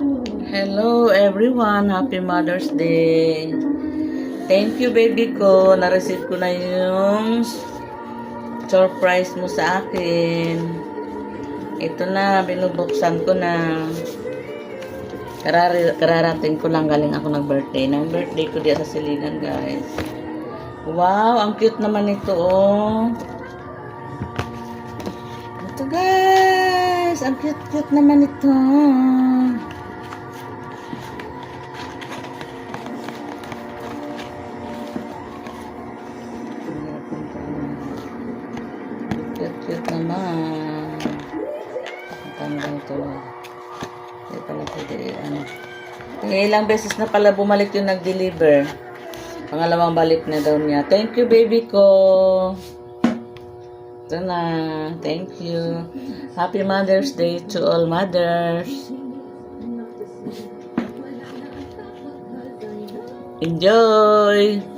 Hello everyone, happy Mother's Day. Thank you baby ko, na-receive ko na yung surprise mo sa akin. Ito na, binubuksan ko na. Kararating ko lang, galing ako ng-birthday. Birthday ko diya sa Siligan, guys. Wow, ang cute naman ito, oh. Ito guys, ang cute-cute naman ito. Cute naman. Tanggal ito. Hindi pala pwede ano. Ilang beses na pala bumalik yung nag-deliver. Pangalawang balik na daw niya. Thank you baby ko. Ito na. Thank you. Happy Mother's Day to all mothers. Enjoy!